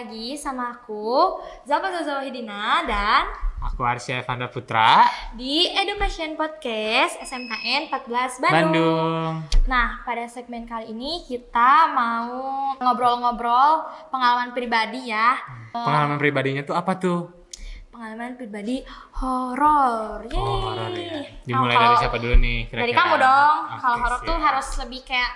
lagi sama aku, Zalfa Zawahidina dan aku Arsya Evanda Putra di Education Podcast SMKN 14 Bandung. Bandung. Nah, pada segmen kali ini kita mau ngobrol-ngobrol pengalaman pribadi ya. Pengalaman pribadinya tuh apa tuh? Pengalaman pribadi horor. Yeay. Oh, horor ya. Dimulai Kalau- dari siapa dulu nih kira-kira? Dari kamu dong. Oke, Kalau horor tuh siap. harus lebih kayak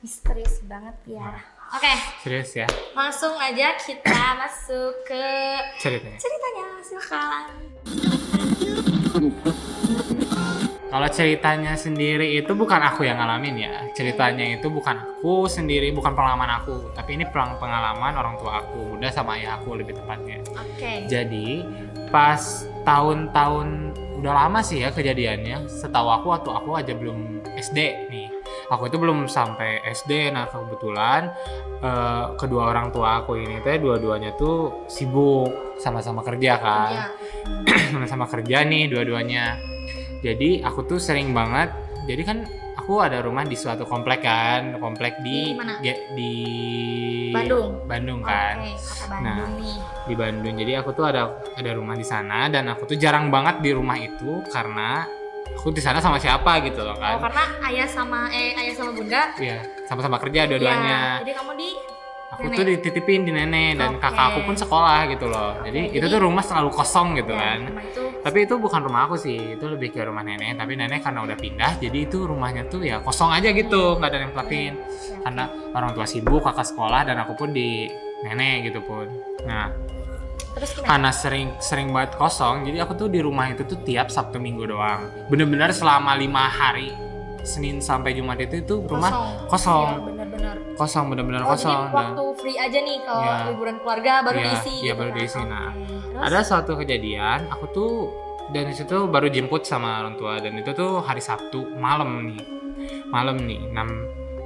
misterius banget ya. Oke, Serius ya langsung aja kita masuk ke ceritanya? silakan. Kalau ceritanya sendiri itu bukan aku yang ngalamin ya. Ceritanya itu bukan aku sendiri, bukan pengalaman aku, tapi ini pengalaman orang tua aku, bunda sama ayah aku lebih tepatnya. Oke. Jadi pas tahun-tahun udah lama sih ya kejadiannya. Setahu aku waktu aku aja belum SD nih. Aku itu belum sampai SD. Nah kebetulan kedua orang tua aku ini tuh dua-duanya tuh sibuk, sama-sama kerja kan. Iya. Sama-sama kerja nih dua-duanya. Jadi aku tuh sering banget. Jadi kan aku ada rumah di suatu komplek kan, komplek Di mana? di Bandung. kan. Oke, kota Bandung Nah, nih. Di Bandung. Jadi aku tuh ada rumah di sana dan aku tuh jarang banget di rumah itu karena aku di sana sama siapa gitu loh Oh, kan. karena ayah sama bunda. Iya, sama-sama kerja dua-duanya. Iya, jadi kamu di Aku nenek. tuh dititipin di nenek dan Oke. kakak aku pun sekolah gitu loh. Oke, Jadi itu jadi- tuh rumah selalu kosong gitu ya, kan. rumah itu Tapi itu bukan rumah aku sih, itu lebih ke rumah nenek. Tapi nenek karena udah pindah, jadi itu rumahnya tuh ya kosong aja gitu, nggak ada yang tempatin. ya. Karena orang tua sibuk, kakak sekolah, dan aku pun di nenek gitu pun. Nah, Terus gimana? karena sering banget kosong, jadi aku tuh di rumah itu tuh tiap Sabtu Minggu doang. Bener-bener selama 5 hari, Senin sampai Jumat itu rumah kosong. Iya, benar-benar. Kosong, bener-bener Oh, kosong. jadi waktu free aja nih kalau Iya. liburan keluarga baru Iya, diisi. iya, gitu baru kan. diisi. Nah, Oke. Terus? Ada suatu kejadian, aku tuh dan di situ baru jemput sama orang tua dan itu tuh hari Sabtu malam nih.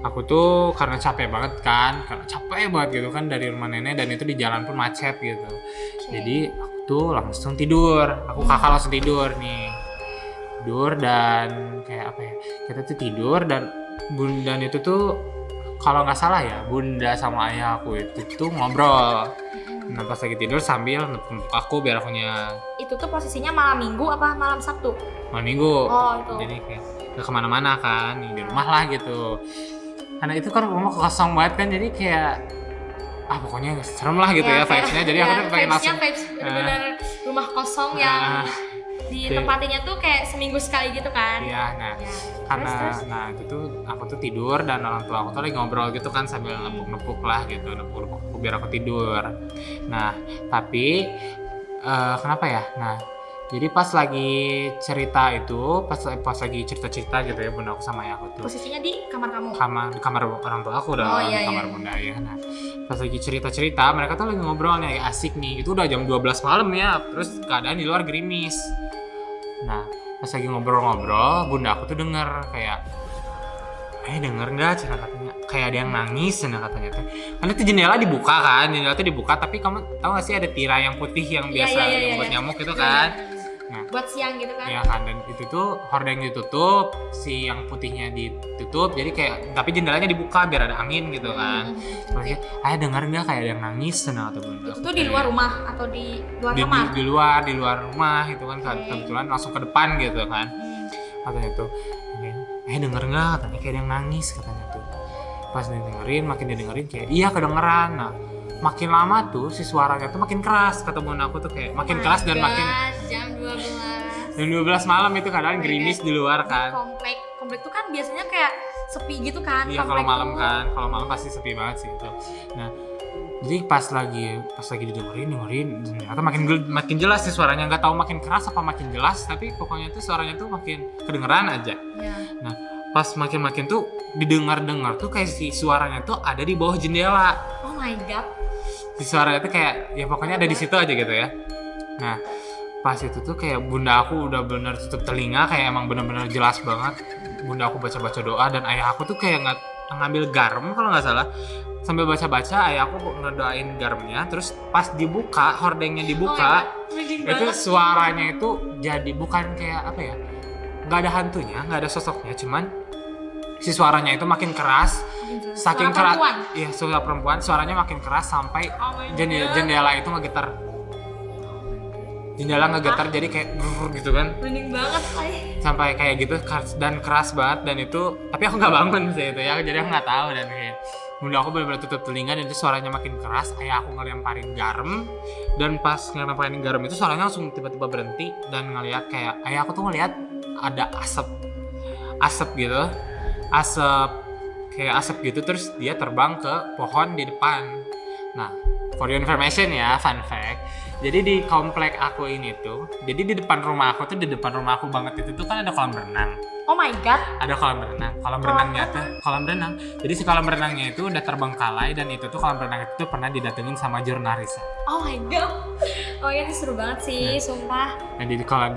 Aku tuh karena capek banget gitu kan dari rumah nenek dan itu di jalan pun macet gitu. Jadi aku tuh langsung tidur. Kakak langsung tidur nih. Tidur dan kayak apa ya? Kita tuh tidur dan bunda itu tuh kalau nggak salah ya bunda sama ayah aku itu tuh ngobrol. Nah pas lagi tidur sambil nepuk aku biar akunya Itu tuh posisinya malam Minggu apa malam Sabtu? malam minggu. Oh, itu. Jadi kayak gak kemana-mana kan, di rumah lah gitu. Karena itu kan rumah kosong banget kan, jadi kayak pokoknya serem lah gitu ya vibes-nya. Jadi aku tuh pengen langsung vibes bener-bener rumah kosong yang ditempatinya tuh kayak seminggu sekali gitu kan. iya. Nah Ya. karena Terus? nah itu tuh aku tuh tidur dan orang tua aku tuh lagi ngobrol gitu kan sambil nepuk-nepuk lah gitu, nepuk-nepuk aku biar aku tidur. Nah tapi kenapa ya? Nah jadi pas lagi cerita itu, pas lagi cerita-cerita gitu ya bunda aku sama ayah aku tuh Posisinya di kamar kamu. di kamar orang tua aku Oh, di iya, kamar iya. bunda ya. Nah pas lagi cerita-cerita mereka tuh lagi ngobrol nih asik nih, itu udah jam 12 malam ya, terus keadaan di luar gerimis. Nah pas lagi ngobrol-ngobrol bunda aku tuh denger kayak denger nggak cina katanya kayak ada yang nangis cina katanya tuh. Karena tuh jendela tuh dibuka tapi kamu tahu gak sih ada tirai yang putih yang Iya, biasa iya, yang buat iya. nyamuk itu kan. Nah Buat siang gitu kan. ya kan, dan itu tuh hordeng ditutup, si yang putihnya ditutup, jadi kayak tapi jendelanya dibuka biar ada angin gitu kan. Terus kayak, ayah dengar nggak kayak ada yang nangis sana atau bunda? Itu tuh di luar rumah atau di luar kamar? di luar rumah itu kan kebetulan langsung ke depan gitu kan. Katanya tuh, ayah denger nggak? Katanya kayak ada yang nangis katanya tuh. Pas makin didengerin kayak iya kedengeran. Nah makin lama tuh si suaranya tuh makin keras, kata bunda aku tuh kayak makin keras dan makin jam 12. jam 12 malam itu keadaan gerimis di luar kan. Komplek tuh kan biasanya kayak sepi gitu kan. Iya kalau komplek malam tuh. kan, kalau malam pasti sepi banget sih itu. Nah, jadi pas lagi didengerin, ternyata makin jelas sih suaranya, nggak tahu makin keras apa makin jelas, tapi pokoknya tuh suaranya tuh makin kedengeran aja. Iya. Nah, pas makin tuh didengar tuh kayak si suaranya tuh ada di bawah jendela. Oh my god. Si suaranya tuh kayak ya pokoknya ada di situ aja gitu ya. Nah, pas itu tuh kayak bunda aku udah bener tutup telinga, kayak emang bener-bener jelas banget. Bunda aku baca doa dan ayah aku tuh kayak ngambil garam kalau nggak salah, sambil baca ayah aku ngedoain garamnya. Terus pas dibuka, hordengnya dibuka, itu suaranya itu jadi bukan kayak apa ya, nggak ada hantunya, nggak ada sosoknya, cuman si suaranya itu makin keras saking Suara keras. perempuan? Iya, suara perempuan, suaranya makin keras sampai Oh my God. jendela itu ngegetar. Jendela ngegetar jadi kayak brrr gitu kan. Merinding banget, Sampai kayak gitu dan keras banget dan itu, tapi aku nggak bangun sih itu ya, jadi aku nggak tahu dan kayak bunda aku benar-benar tutup telinga dan itu suaranya makin keras. Ayah aku ngelemparin garam dan pas ngelemparin garam itu suaranya langsung tiba-tiba berhenti dan ngelihat kayak ayah aku tuh ngelihat ada asap gitu, kayak asap gitu, terus dia terbang ke pohon di depan. Nah, for your information ya, fun fact. Jadi di komplek aku ini tuh, jadi di depan rumah aku banget itu tuh kan ada kolam renang. Oh my God. Ada kolam renang. Kolam renang. Jadi si kolam renangnya itu udah terbengkalai dan itu tuh kolam renang itu tuh pernah didatengin sama jurnalis. Oh my God. Oh ya, seru banget sih, sumpah. Nah,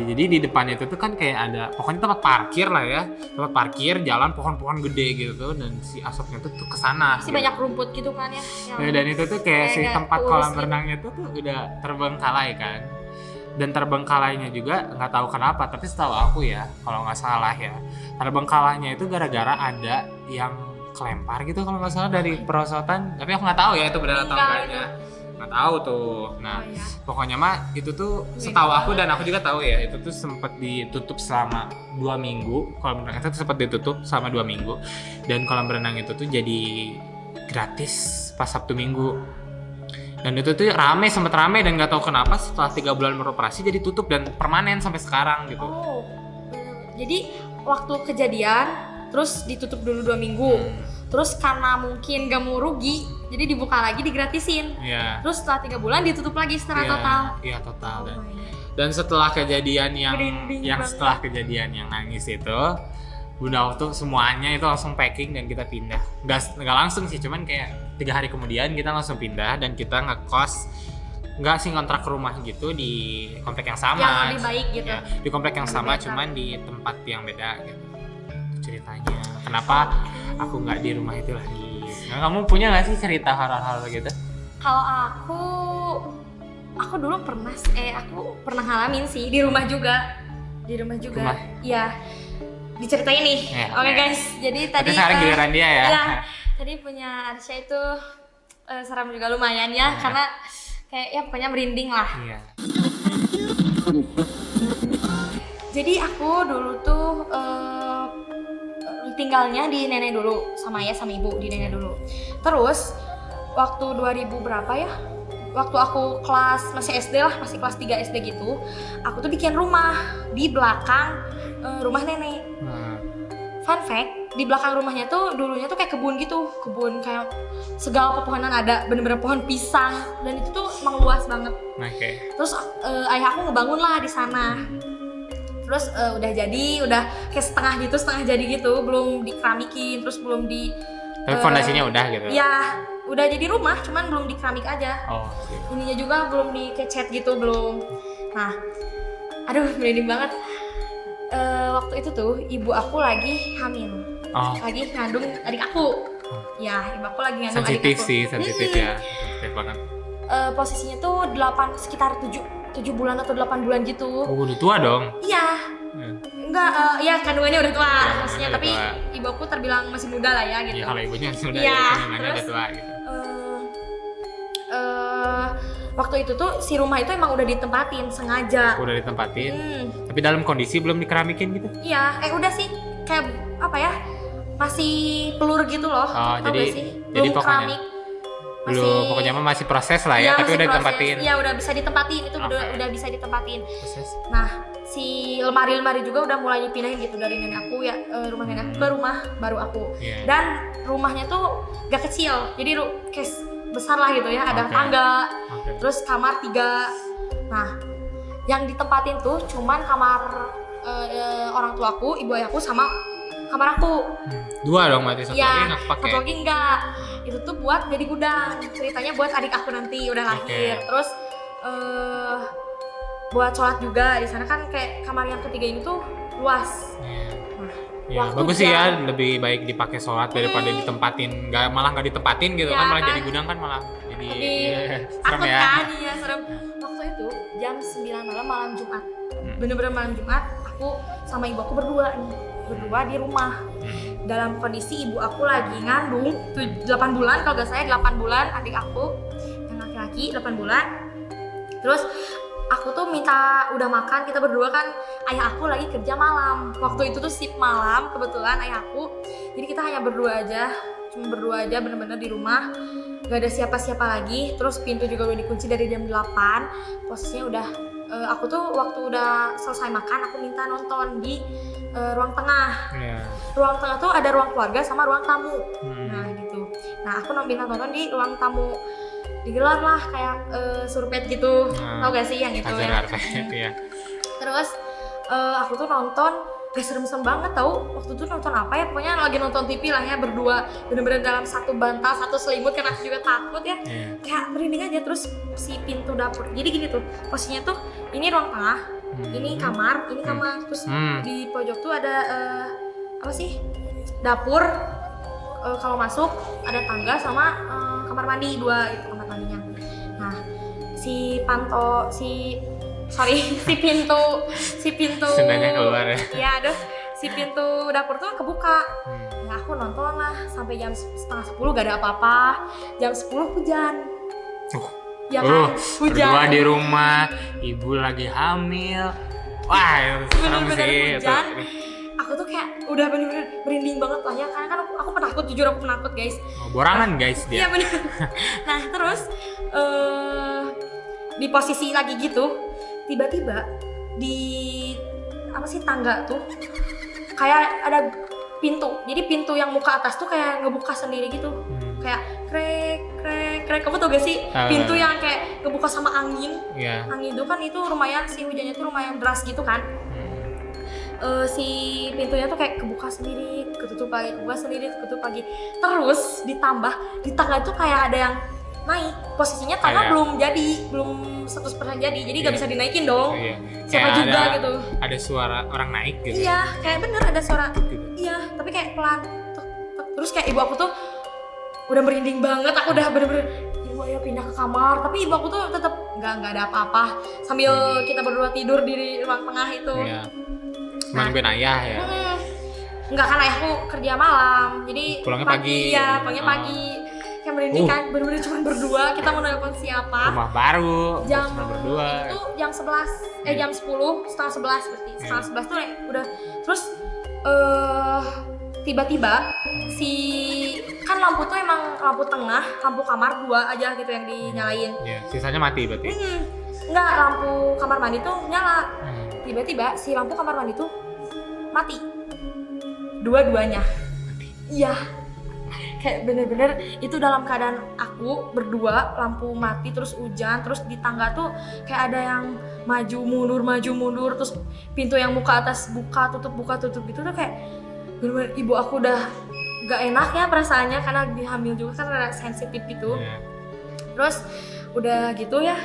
jadi di depan itu tuh kan kayak ada pokoknya tempat parkir lah ya. Tempat parkir, jalan pohon-pohon gede gitu tuh dan si asapnya tuh ke sana. Pasti banyak rumput gitu kan ya. Nah, dan itu tuh kayak si tempat tulus kolam gitu. renangnya tuh udah terbengkalai kan. Dan terbengkalainya juga nggak tahu kenapa, tapi setahu aku ya, kalau nggak salah ya, terbengkalainya itu gara-gara ada yang kelempar gitu kalau nggak salah dari perosotan. Tapi aku nggak tahu ya itu benar atau enggaknya. Nggak tahu tuh. Nah, pokoknya mah itu tuh setahu aku dan aku juga tahu ya, itu tuh sempat ditutup selama 2 minggu. Kolam renang itu sempat ditutup selama 2 minggu dan kolam renang itu tuh jadi gratis pas Sabtu Minggu. Dan itu tuh sempat rame dan nggak tahu kenapa setelah 3 bulan beroperasi jadi tutup dan permanen sampai sekarang gitu. Oh, jadi waktu kejadian terus ditutup dulu 2 minggu. Terus karena mungkin gak mau rugi, jadi dibuka lagi digratisin. Iya. Terus setelah 3 bulan ditutup lagi secara total. Iya total. Oh my God. Dan setelah kejadian Merinding banget. setelah kejadian yang nangis itu, bunda aku tuh semuanya itu langsung packing dan kita pindah. Nggak langsung sih, cuman kayak 3 hari kemudian kita langsung pindah dan kita ngekos, nggak sih ngontrak rumah gitu di komplek yang sama. Yang lebih baik gitu. Ya, di komplek yang sama, cuman di tempat yang beda gitu. Itu ceritanya. Kenapa aku nggak di rumah itu lagi? Nah, kamu punya nggak sih cerita horor-horor gitu? Kalau aku dulu aku pernah ngalamin sih di rumah juga. Rumah? Iya. Diceritain nih. Ya, Oke ya. guys, jadi tadi Sekarang giliran dia ya. Iya. Tadi punya Arsya itu seram juga lumayan ya, karena kayak ya pokoknya merinding lah. Iya. Jadi aku dulu tuh tinggalnya di nenek dulu, sama ayah sama ibu di nenek dulu. Terus waktu 2000 berapa ya? Waktu aku masih SD lah, masih kelas 3 SD gitu, aku tuh bikin rumah di belakang rumah nenek. Fun fact, di belakang rumahnya tuh dulunya tuh kayak kebun gitu, kebun kayak segala pepohonan ada, bener-bener pohon pisang, dan itu tuh emang luas banget. Oke. Terus ayah aku ngebangun lah di sana. Terus udah kayak setengah jadi gitu, belum dikeramikin, terus belum di. Tapi fondasinya udah gitu. Ya, udah jadi rumah, cuman belum dikeramik aja. Oh. Gitu. Ininya juga belum dikecat gitu, belum. Nah, aduh merinding banget. Waktu itu tuh ibu aku lagi hamil, lagi ngandung adik aku. Ya, ibu aku lagi ngandung adik aku. Sensitif ya, sensitif banget. Posisinya tuh sekitar 7 bulan atau 8 bulan gitu. Oh, udah tua dong. Iya. Enggak, ya kandungannya udah tua, Ya, maksudnya, udah tapi tua. ibu aku terbilang masih muda lah ya gitu. Iya, kalau ibunya sudah Iya, kandungannya udah terus, tua gitu. Waktu itu tuh si rumah itu emang udah ditempatin sengaja. Udah ditempatin. Tapi dalam kondisi belum dikeramikin gitu. Iya, udah sih kayak apa ya? Masih pelur gitu loh. Oh, Tau jadi- gak sih? jadi Belum pokoknya keramik. Belum, pokoknya mah masih proses lah ya, Iya, tapi masih udah proses. ditempatin. Iya, udah bisa ditempatin, itu Oke. udah bisa ditempatin. Proses. Nah, si lemari-lemari juga udah mulai dipindahin gitu dari nenek aku ya, rumah nenek aku ke rumah baru aku. Iya. Dan rumahnya tuh gak kecil, jadi kayak besar lah gitu ya, ada Oke. tangga, Oke. terus kamar 3. Nah, yang ditempatin tuh cuman kamar orang tua aku, ibu ayahku, sama kamar aku. 2 dong berarti, satu lagi Iya, nggak pakai. satu lagi enggak. Itu tuh buat jadi gudang. Ceritanya buat adik aku nanti udah lahir. Oke. Terus buat sholat juga di sana kan, kayak kamar yang ketiga ini tuh luas. Ya, Waktu bagus sih ya, jam- lebih baik dipakai sholat daripada ditempatin, malah nggak ditempatin gitu Ya, kan, malah kan? jadi gudang kan malah jadi serem Takut ya. kan, iya serem. Waktu itu jam 9 malam Jumat. Bener-bener malam Jumat, aku sama ibu aku berdua di rumah. dalam kondisi ibu aku lagi ngandung 8 bulan, kalau gak saya 8 bulan adik aku yang laki-laki 8 bulan. Terus aku tuh minta udah makan, kita berdua kan, ayah aku lagi kerja malam waktu itu tuh shift malam kebetulan ayah aku, jadi kita hanya berdua aja, cuma berdua aja bener-bener di rumah, gak ada siapa-siapa lagi. Terus pintu juga udah dikunci dari jam 8, posisinya udah aku tuh waktu udah selesai makan aku minta nonton di ruang tengah. Ruang tengah tuh ada ruang keluarga sama ruang tamu. Nah gitu, nah aku minta nonton di ruang tamu, digelar lah kayak surpet gitu, tau gak sih yang itu ya? Ya. Terus aku tuh nonton, gak serem-serem banget tau. Waktu itu nonton apa ya, pokoknya lagi nonton TV lah ya, berdua bener-bener dalam satu bantal, satu selimut, karena aku juga takut ya. Kayak merinding aja. Terus si pintu dapur, jadi gini tuh posisinya tuh, ini ruang tengah, ini kamar, terus di pojok tuh ada apa sih, dapur, kalau masuk ada tangga sama kamar mandi 2 gitu kamar mandinya. Nah si pintu Sendanya keluar ya. Iya, aduh, si pintu dapur tuh kebuka. Nah aku nonton lah sampai jam setengah 10 gak ada apa-apa. Jam 10 hujan. Ya kan, hujan. Berdua di rumah, ibu lagi hamil. Wah, serem sih. Hujan. Aku tuh kayak udah bener-bener merinding banget lah ya, karena kan aku penakut, jujur aku penakut guys. Borangan guys dia. Iya bener. Nah terus di posisi lagi gitu, tiba-tiba di apa sih tangga tuh kayak ada pintu. Jadi pintu yang muka atas tuh kayak ngebuka sendiri gitu, kayak krek krek krek. Kamu tau gak sih pintu yang kayak ngebuka sama angin? Angin itu kan itu lumayan, si hujannya tuh lumayan deras gitu kan. Si pintunya tuh kayak kebuka sendiri, ketutup lagi, kebuka sendiri, ketutup lagi. Terus ditambah di tangga tuh kayak ada yang naik. Posisinya tangga belum 100% jadi gak bisa dinaikin dong. Siapa kayak juga gitu. Ada suara orang naik gitu. Iya, kayak bener ada suara gitu. Iya, tapi kayak pelan. Terus kayak ibu aku tuh udah merinding banget. Aku udah bener-bener, ibu ayo pindah ke kamar. Tapi ibu aku tuh tetap nggak ada apa-apa. Sambil kita berdua tidur di ruang tengah itu. Nungguin ayah ya? Enggak, kan ayahku kerja malam, jadi pulangnya pagi. Ya, pulangnya pagi. Kayak merinding kan, bener-bener cuma berdua, kita mau nelpon siapa? Rumah baru, jam cuma berdua. Itu jam 11, jam 10, setengah 11 berarti. Setengah 11 tuh udah, terus tiba-tiba kan lampu tuh emang lampu tengah, lampu kamar 2 aja gitu yang dinyalain. Sisanya mati berarti? Enggak, lampu kamar mandi tuh nyala. Tiba-tiba si lampu kamar mandi tuh mati, dua-duanya. Iya, kayak bener-bener itu dalam keadaan aku berdua, lampu mati, terus hujan, terus di tangga tuh kayak ada yang maju mundur, terus pintu yang muka atas buka tutup gitu tuh kayak bener-bener ibu aku udah gak enak ya perasaannya, karena dihamil juga kan rada sensitif gitu. Terus udah gitu ya,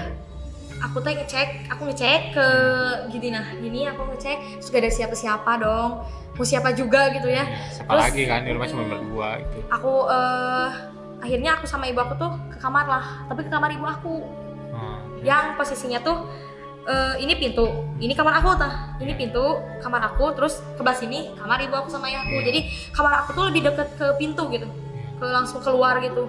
aku ngecek ke gini, aku ngecek terus gak ada siapa-siapa dong, mau siapa juga gitu ya. Siapa terus, lagi kan di rumah cuma berdua itu. Aku akhirnya aku sama ibu aku tuh ke kamar lah, tapi ke kamar ibu aku yang posisinya tuh ini pintu, ini kamar aku ini pintu kamar aku, terus kebelah sini kamar ibu aku sama ayahku. Jadi kamar aku tuh lebih deket ke pintu gitu, langsung keluar gitu.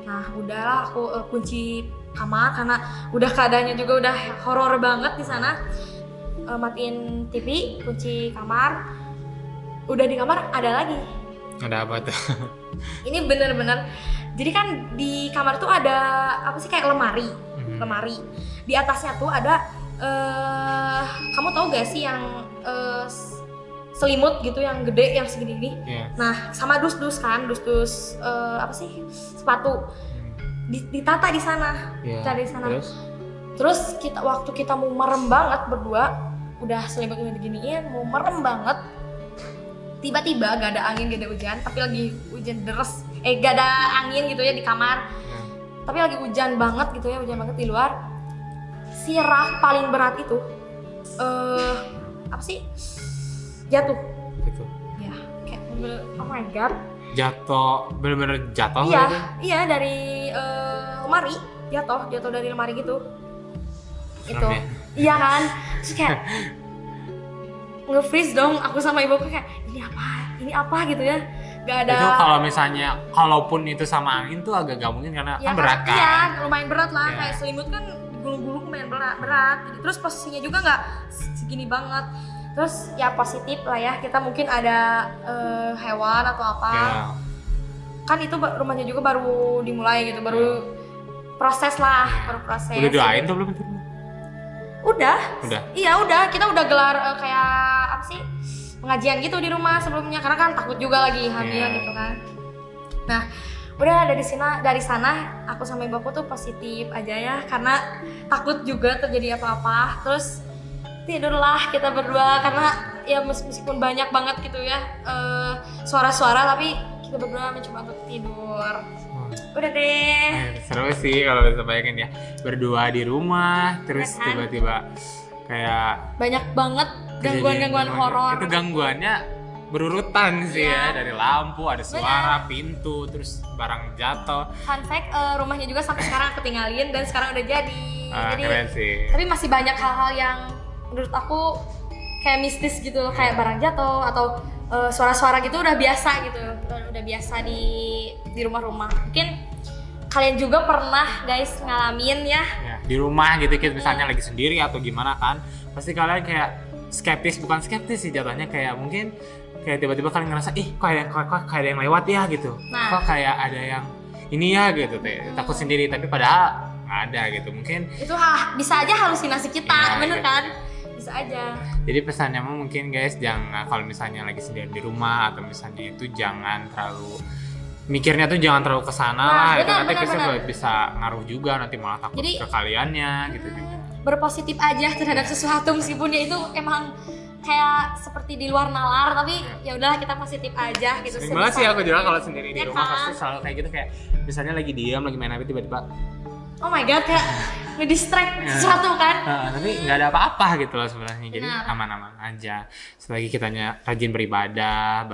Nah udahlah aku kunci kamar karena udah keadaannya juga udah horor banget di sana. Matiin TV, kunci kamar. Udah di kamar ada lagi. Ada apa tuh? Ini bener-bener. Jadi kan di kamar tuh ada apa sih, kayak lemari. Lemari. Di atasnya tuh ada kamu tahu gak sih yang selimut gitu yang gede yang segini ini. Nah, sama dus-dus kan, dus-dus apa sih? Sepatu. Ditata di sana, di sana. Terus waktu kita mau merem banget berdua, udah selimut udah diginiin, mau merem banget. Tiba-tiba gak ada angin, gak ada hujan, tapi lagi hujan deras. Gak ada angin gitu ya di kamar. Tapi lagi hujan banget gitu ya, hujan banget di luar. Si rak paling berat itu apa sih? Jatuh. Gitu. Ya, kayak oh my god. Jatuh, bener-bener jatuh. Iya dari lemari, jatuh dari lemari gitu. Itu. Iya kan? Terus kayak nge-freeze dong aku sama ibuku, kayak ini apa gitu ya. Gak ada. Itu kalau misalnya, kalaupun itu sama angin tuh agak gak mungkin karena Ya, kan berat kan. Iya, lumayan berat lah. Iya. Kayak selimut kan gulung-gulung lumayan berat. Terus posisinya juga nggak segini banget. Terus ya positif lah ya. Kita mungkin ada hewan atau apa. Ya. Kan itu rumahnya juga baru dimulai gitu, baru proses lah, baru proses. Udah doain tuh belum itu? Udah. Iya udah, kita udah gelar kayak apa sih, pengajian gitu di rumah sebelumnya karena kan takut juga lagi hamil gitu kan. Nah udah dari sana aku sama ibu aku tuh positif aja ya karena takut juga terjadi apa-apa. Terus tidurlah kita berdua karena ya meskipun banyak banget gitu ya suara-suara tapi kita berdua mencoba untuk tidur. Udah deh. Seru sih kalau bisa bayangin ya, berdua di rumah terus kan? tiba-tiba kayak Banyak banget gangguan-gangguan horor. Itu gangguannya berurutan sih Iya. ya, dari lampu, ada suara, pintu, terus barang jatuh. Fun fact, rumahnya juga sampai sekarang aku tinggalin dan sekarang udah jadi. Jadi Keren sih. tapi masih banyak hal-hal yang menurut aku kayak mistis gitu loh, kayak barang jatuh atau suara-suara gitu udah biasa gitu, udah biasa di rumah-rumah. Mungkin kalian juga pernah guys ngalamin ya. Ya, di rumah gitu kita misalnya lagi sendiri atau gimana kan, pasti kalian kayak bukan skeptis sih jatuhnya, kayak mungkin kayak tiba-tiba kalian ngerasa kok ada yang lewat ya gitu, Nah. kok kayak ada yang ini ya gitu, takut sendiri tapi padahal nggak ada gitu. Mungkin Itu bisa aja halusinasi kita, Iya, bener iya. kan? Bisa aja. jadi pesannya mungkin guys, jangan kalau misalnya lagi sendiri di rumah atau misalnya itu jangan terlalu mikirnya tuh jangan terlalu kesana lah, itu nanti bisa ngaruh juga, nanti malah takut Jadi- ke kaliannya gitu juga. Berpositif aja terhadap sesuatu meskipun ya itu emang kayak seperti di luar nalar, tapi ya udahlah kita positif aja gitu. Sering banget sih aku juga kalau sendiri di Ya rumah kan? pasti selalu kayak gitu, kayak misalnya lagi diam lagi main HP tiba-tiba Oh my god, kayak ngedistract sesuatu kan. tapi nggak ada apa-apa gitu loh sebenarnya, jadi Benar. aman-aman aja selagi kitanya rajin beribadah,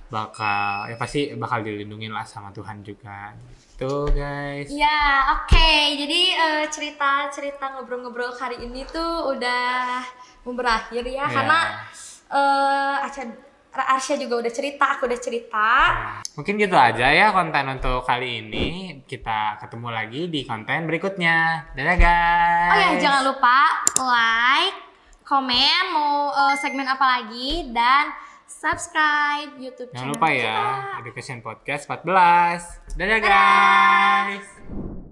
bakal ya pasti bakal dilindungin lah sama Tuhan juga gitu guys. Ya, oke. Jadi cerita ngobrol-ngobrol hari ini tuh udah mau berakhir ya, Iya. karena Arsya juga udah cerita, aku udah cerita. Mungkin gitu aja ya konten untuk kali ini, kita ketemu lagi di konten berikutnya. Dadah guys. Oh ya, jangan lupa like, komen mau segmen apa lagi, dan subscribe YouTube Jangan channel lupa kita. ya, Education Podcast 14. Dadah guys.